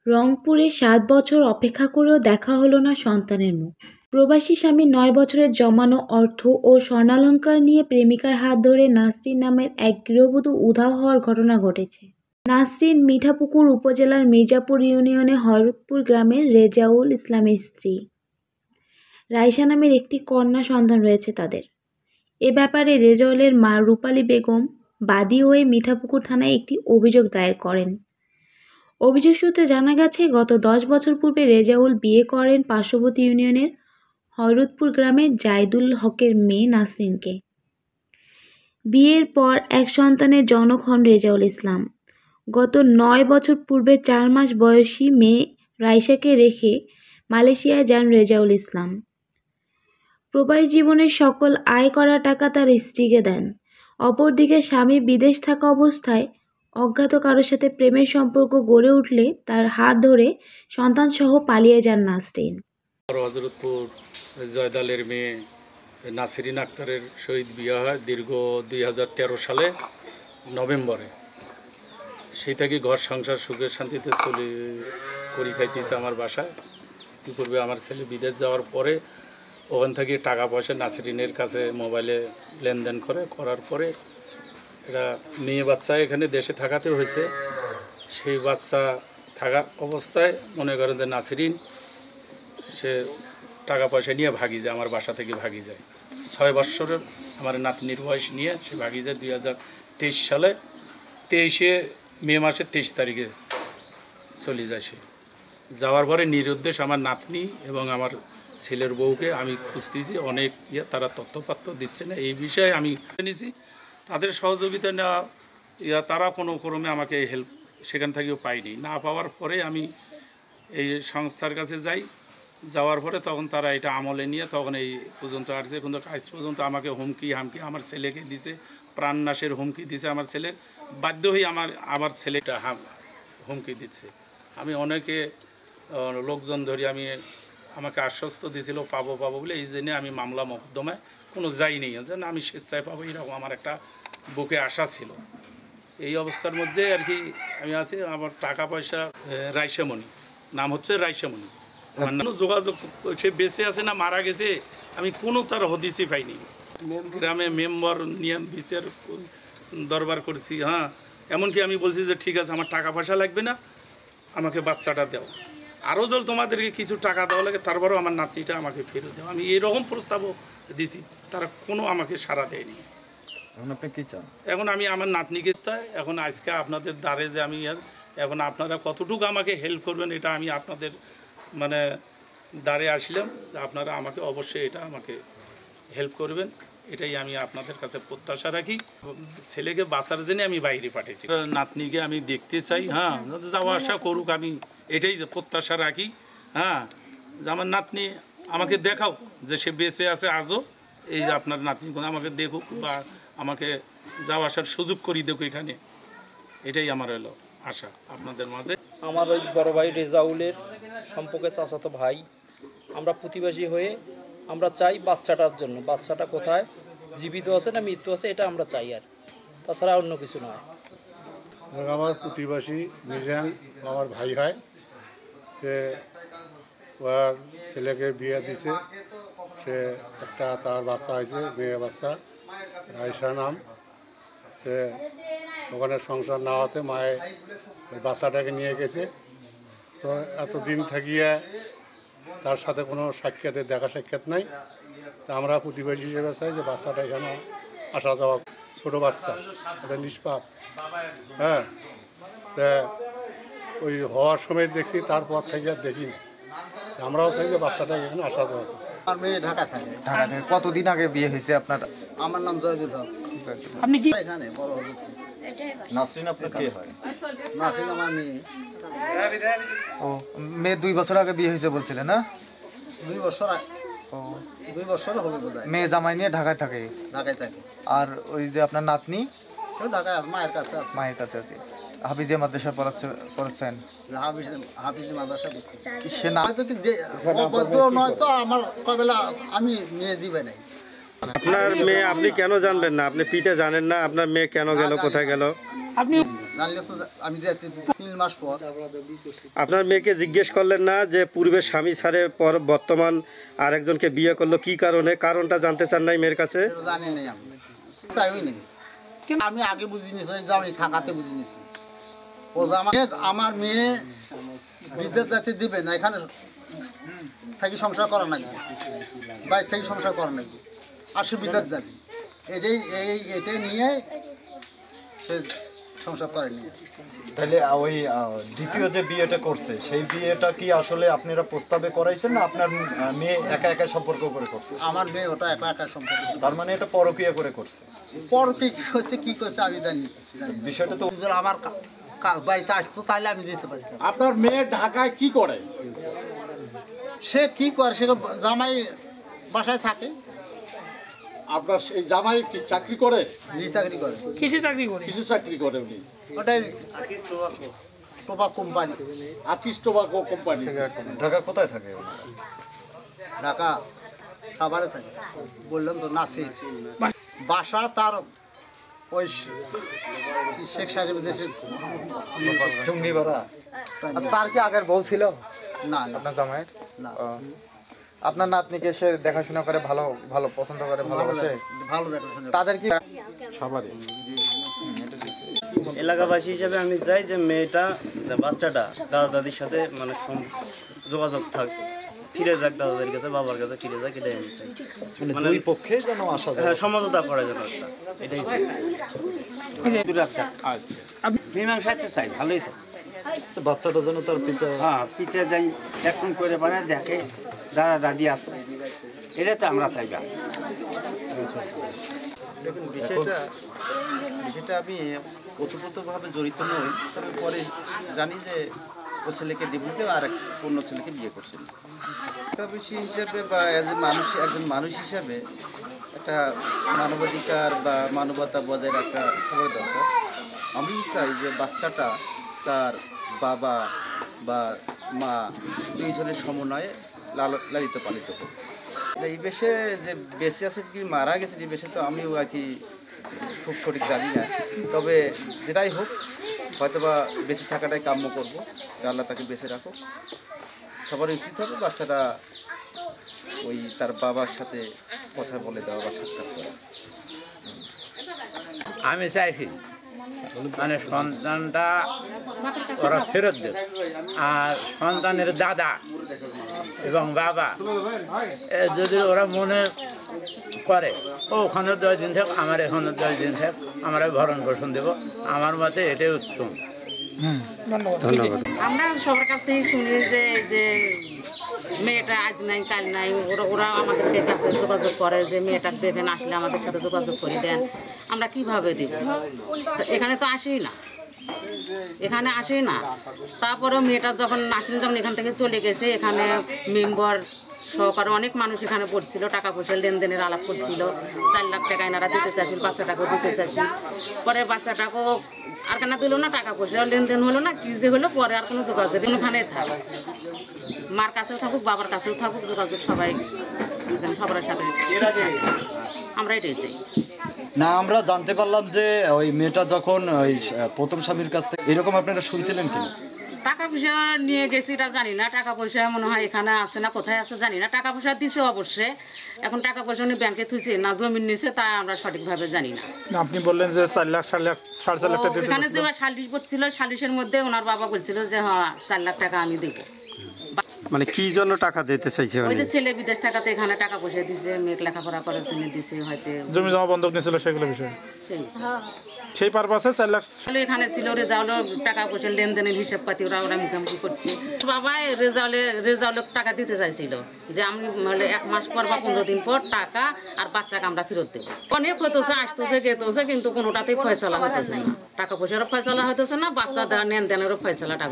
রংপুরে ৭ বছর অপেক্ষা করেও দেখা হলো না সন্তানের মুখ। প্রবাসী স্বামীর ৯ বছরের জমানো অর্থ ও স্বর্ণালংকার নিয়ে প্রেমিকার হাত ধরে নাসরিন নামের এক গৃহবধূ উধাও হওয়ার ঘটনা ঘটেছে। নাসরিন মিঠাপুকুর উপজেলার মির্জাপুর ইউনিয়নের হযরতপুর গ্রামের রেজাউল ইসলামের স্ত্রী। রাইসা নামের একটি কন্যা সন্তান রয়েছে তাদের। এ ব্যাপারে রেজাউলের মা রূপালী বেগম বাদী হয়ে মিঠাপুকুর থানায় একটি অভিযোগ দায়ের করেন। অভিযোগ সূত্রে জানা গেছে, গত ১০ বছর পূর্বে রেজাউল বিয়ে করেন পার্শ্ববর্তী ইউনিয়নের হযরতপুর গ্রামের জায়দুল হকের মেয়ে নাসরিনকে। বিয়ের পর এক সন্তানের জনক হন রেজাউল ইসলাম। গত ৯ বছর পূর্বে ৪ মাস বয়সী মেয়ে রাইসাকে রেখে মালয়েশিয়ায় যান রেজাউল ইসলাম। প্রবাসী জীবনের সকল আয় করা টাকা তার স্ত্রীকে দেন। অপরদিকে স্বামী বিদেশ থাকা অবস্থায় অজ্ঞাত কারোর সাথে প্রেমের সম্পর্ক গড়ে উঠলে তার হাত ধরে সন্তানসহ পালিয়ে যান নাসরিন। হযরতপুর জয়দালের মেয়ে নাসরিন আক্তারের সহিত বিয়ে হয় দীর্ঘ ২০১৩ সালে নভেম্বরে। সেই থেকে ঘর সংসার সুখে শান্তিতে করি খাইতেছে আমার বাসায়। কী করবে, আমার ছেলে বিদেশ যাওয়ার পরে ওখান থেকে টাকা পয়সা নাসরিনের কাছে মোবাইলে লেনদেন করার পরে এরা মেয়ে বাচ্চা এখানে দেশে থাকাতে হয়েছে। সেই বাচ্চা থাকা অবস্থায় মনে করেন যে নাসরিন সে টাকা পয়সা নিয়ে ভাগি যায়, আমার বাসা থেকে ভাগি যায়। ৬ বৎসরের আমার নাতনির বয়স নিয়ে সে ভাগি যায় ২০২৩ সালে ২৩শে মে মাসের ২৩ তারিখে চলে যায়। সে যাওয়ার পরে নিরুদ্দেশ আমার নাতনি এবং আমার ছেলের বউকে আমি খুঁজতেছি, অনেক তারা তথ্যপাত্র দিচ্ছে না। এই বিষয়ে আমি নিয়েছি তাদের সহযোগিতা নেওয়া, তারা কোনো ক্রমে আমাকে হেল্প সেখান থেকেও পাইনি। না পাওয়ার পরে আমি এই সংস্থার কাছে যাওয়ার পরে তখন তারা এটা আমলে নিয়ে তখন এই পর্যন্ত আসছে। কিন্তু আজ পর্যন্ত আমাকে হুমকি আমার ছেলেকে দিছে, প্রাণনাশের হুমকি দিছে আমার ছেলের। বাধ্য হয়ে আমার ছেলেটা হুমকি দিচ্ছে। আমি অনেকে লোকজন ধরি আমাকে আশ্বস্ত দিয়েছিল পাবো বলে, এই জন্যে আমি মামলা মোকদ্দমায় কোনো যাইনি, যেন আমি স্বেচ্ছায় পাবো এরকম আমার একটা বুকে আশা ছিল। এই অবস্থার মধ্যে আর কি আমি আছি। আমার টাকা পয়সা রাইসামণি, নাম হচ্ছে রাইসামণি। আমার যোগাযোগ, সে বেঁচে আছে না মারা গেছে আমি কোনো তার হদিসই পাইনি। গ্রামে মেম্বার নিয়ে বিচার দরবার করছি, হ্যাঁ, এমনকি আমি বলছি যে ঠিক আছে আমার টাকা পয়সা লাগবে না, আমাকে বাচ্চাটা দাও, আরও যদি তোমাদেরকে কিছু টাকা দেওয়া লাগে তারপরেও আমার নাতনিটা আমাকে ফেরত দাও। আমি এরকম প্রস্তাবও দিছি, তারা কোনো আমাকে সাড়া দেয়নি। এখন আপনি কী চান? এখন আমি আমার নাতনিকে চাই। এখন আজকে আপনাদের দ্বারে যে আমি এখন আপনারা কতটুকু আমাকে হেল্প করবেন এটা আমি আপনাদের মানে দ্বারে আসলাম, আপনারা আমাকে অবশ্যই এটা আমাকে হেল্প করবেন, এটাই আমি আপনাদের কাছে প্রত্যাশা রাখি। ছেলেকে বাঁচার জন্য আমি বাইরে পাঠিয়েছি, নাতনিকে আমি দেখতে চাই, হ্যাঁ, যাওয়া আসা করুক, আমি এটাই প্রত্যাশা রাখি। হ্যাঁ, যে আমার নাতনি আমাকে দেখাও যে সে বেঁচে আছে আজও, এই যে আপনার নাতনি আমাকে দেখুক বা আমাকে যাওয়া আসার সুযোগ করি দেখুক এখানে, এটাই আমার হলো আশা আপনাদের মাঝে। আমার ওই বড় ভাই রেজাউলের সম্পর্কে চাচাতো ভাই, আমরা প্রতিবেশী হয়ে আমরা চাই বাচ্চাটার জন্য, বাচ্চাটা কোথায় জীবিত আছে না মৃত্যু আছে এটা আমরা চাই, আর তাছাড়া অন্য কিছু নয়। আমার প্রতিবেশী মিজান আমার ভাই হয়, ওর ছেলেকে বিয়ে দিছে, সে একটা তার বাচ্চা হয়েছে, মেয়ে বাচ্চা, রাইসা নাম। ওখানে সংসার না হতে মায়ে ওই বাচ্চাটাকে নিয়ে গেছে। তো এতদিন থাকিয়ে তার সাথে কোনো সাক্ষাতের দেখা সাক্ষাৎ নাই। তা আমরা প্রতিবেশী হিসেবে চাই যে বাচ্চাটা এখানে আসা যাওয়া, ছোটো বাচ্চা, এটা নিষ্পাপ। হ্যাঁ, তা ওই হওয়ার সময় দেখছি, তারপর থেকে আর দেখি না। আমরাও চাই যে বাচ্চাটা এখানে আসা যাওয়া। আমার মেয়ে ঢাকা থাকে। ঢাকা থেকে কতদিন আগে বিয়ে হয়েছে আপনার? আমার নাম জয়দুল হক। আপনি কি এখানে বড় হল? নাসরিন আপনার কে হয়? নাসরিন আমার মেয়ে। ও মেয়ে 2 বছর আগে বিয়ে হয়েছে বলছিলেন না? 2 বছর। ও 2 বছর হবে বোধহয়। মেয়ে জামাই নিয়ে ঢাকায় থাকে? ঢাকায় থাকে। আর ওই যে আপনার নাতনি? সেও ঢাকায় মায়ের কাছে আছে। মায়ের কাছে আছে। হাফিজিয়া মাদ্রাসা পড়াচ্ছেন? হাফিজ মাদ্রাসা। সে না হয়তো কি অবৈধ নয় তো আমার কবেলা আমি মেয়ে দিবে নাই। আপনার মেয়ে আপনি কেন জানবেন না? আপনি পিতা জানেন না আপনার মেয়ে কেন গেল, কোথায় গেল? আপনি জানলে তো আমি যে 3 মাস পর আপনার মেয়েকে জিজ্ঞেস করলেন না যে পূর্বে স্বামী ছাড়ে পর বর্তমান আরেকজনকে বিয়ে করলো কি কারণে? কারণটা জানতে চান নাই মেয়ের কাছে? সেটা জানি নাই আমি চাইই নেই আমি আগে বুঝি নিয়েছি ওই জামাই থাকাতে বুঝি নিয়েছি ও জামাই আমার মেয়ে বিদেশ যাতে দিবে না এখানে থাকি সংসার করা নাকি বাইরে থেকে সংসার করা নাকি আর সে বিদেশ যাবে এটাই নিয়ে সে সংসার করেনি। তাহলে ওই দ্বিতীয় যে বিয়েটা করছে সেই বিয়েটা কি আসলে আপনারা প্রস্তাবে করাইছেন না আপনার মেয়ে একা একা সম্পর্ক করে করছে? আমার মেয়ে ওটা একা একা সম্পর্ক। তার মানে এটা পরকীয়া করে করছে? পর কি করছে কি করছে আমি জানি বিষয়টা তো আমার বাড়িতে আসতো তাহলে আমি যেতে পারতাম। আপনার মেয়ে ঢাকায় কি করে? সে কি করে সে জামাই বাসায় থাকে। আপনার এই জামাই কি চাকরি করে? জি চাকরি করে। কিসে চাকরি করি? কিসে চাকরি করে উনি? ওটাই টোবা কোম্পানি। আকিস টোবাকো কোম্পানি। ঢাকা কোথায় থাকে ওনারা? ঢাকা খাবারে থাকে বললাম তো নাসির বাসা তার ওই শেখ সাহেব দেশে জঙ্গিপাড়া। আচ্ছা, তার কি আগের বউ ছিল না না আপনার জামাইয়ের? না আপনার নাতনিকে সে দেখাশোনা করে ভালো ভালো পছন্দ করে ভালোবাসে? ভালো দেখাশোনা তাদের কি সবারই এলাকাবাসী হিসেবে আমি চাই যে মেয়েটা বাচ্চাটা দাদা দাদির সাথে মানে যোগাযোগ থাক, ফিরে যাক দাদাদের কাছে, বাবার কাছে ফিরে যাক, এটাই আমি চাই। মানে দুই পক্ষে যেন আসা যায়। হ্যাঁ, সমঝোতা করা যেন একটা, এটাই চাই। মীমাংসা চাই, ভালোই চাই। তো বাচ্চাটা যেন তার পিতা হ্যাঁ, পিঠে যাই এখন করে পারে দেখে দাদা দাদি আছে, এটা তো আমরা চাইবা। দেখুন বিষয়টা আমি ওতপ্রোতভাবে জড়িত নই, তবে পরে জানি যে ও ছেলেকে ডিভোর্স দিয়ে আর অন্য ছেলেকে বিয়ে করছিল। এলাকাবাসী হিসাবে বা একজন মানুষ হিসাবে একটা মানবাধিকার বা মানবতা বজায় রাখা সবার দরকার। আমি চাই যে বাচ্চাটা তার বাবা বা মা দুইজনের সমন্বয়ে লালিত পালিত হোক। এই বেশে যে বেঁচে আছে কি মারা গেছে এই বেশে তো আমিও আর কি খুব সঠিক জানি না, তবে যেটাই হোক হয়তোবা বেঁচে থাকাটাই কাম্য করবো, আল্লাহ তাকে বেঁচে রাখো। সবারই উচিত হবে বাচ্চাটা ওই তার বাবার সাথে কথা বলে দেওয়া বা সাক্ষাৎ করা। আমি চাইছি মানে সন্তানটা ওরা ফেরত দেবে, আর সন্তানের দাদা এবং বাবা যদি ওরা মনে করে ওখানে 10 দিন থাক, আমার এখানে 10 দিন থাক, আমরা ভরণ পোষণ দেবো, আমার মতে এটাই উত্তম। ধন্যবাদ। আমরা সবার কাছ থেকে শুনি যে মেয়েটা আজ নাই কাল নাই, ওরা আমাদেরকে কাছে যোগাযোগ করে যে মেয়েটা দেখেন, আসলে আমাদের সাথে যোগাযোগ করে দেন। আমরা কিভাবে দেব? এখানে তো আসেই না, এখানে আসেই না। তারপরেও মেয়েটা যখন নাসরিন যখন এখান থেকে চলে গেছে, এখানে মেম্বার সহকারে অনেক মানুষ এখানে পড়ছিল, টাকা পয়সা লেনদেনের আলাপ করছিল। 4 লাখ টাকা এনারা দিতে চাইছিল, বাচ্চাটাকেও দিতে চাইছিল। পরে বাচ্চাটাকেও আর কেনা দিল না, টাকা পয়সা লেনদেন হলো না, কি যে হলো, পরে আর কোনো যোগাযোগ ওখানে থাক, মার কাছেও থাকুক বাবার কাছেও থাকুক, যোগাযোগ সবাই সবার সাথে আমরা এটাই চাই। না, আমরা জানতে পারলাম যে ওই মেয়েটা যখন ওই প্রথম স্বামীর কাছ থেকে এরকম আপনারা শুনছিলেন কি? টাকা পয়সা নিয়ে গেছি এটা জানি না, টাকা পয়সা মনে হয় এখানে আছে না কোথায় আছে জানি না। টাকা পয়সা দিছে অবশ্যই, এখন টাকা পয়সা নিয়ে ব্যাংকে থুইছে না জমি নিছে তা আমরা সঠিকভাবে জানি না। আপনি বললেন যে 4 লাখ 4.5 লাখ টাকা এখানে যে সালিশ করছিল, সালিশের মধ্যে ওনার বাবা বলছিল যে হ্যাঁ 4 লাখ টাকা আমি দেবো। মানে কি জন্য টাকা দিতে চাইছে? ওই যে ছেলে বিদেশ টাকাতে এখানে টাকা পয়সা দিছে, মেয়ে লেখাপড়া করার জন্য দিছে, হয়তো জমি জমা বন্ধক নিয়েছিল সেগুলো বিষয় সেই পারপাসে 4 লাখ এখানে ছিল। রেজাউলের টাকা পয়সা লেনদেনের হিসাব পাতি ওরা মুখোমুখি করছে। বাবা রেজাউলের টাকা দিতে চাইছিল যে আমি 1 মাস পর বা 15 দিন পর টাকা আর বাচ্চাকে আমরা ফেরত দেবো। অনেক হতেছে, আসতেছে গেতেছে, কিন্তু কোনোটাতেই ফয়সলা হতেছে না, টাকা পয়সারও ফয়সলা হতেছে না, বাচ্চা লেনদেনেরও ফয়সলাটা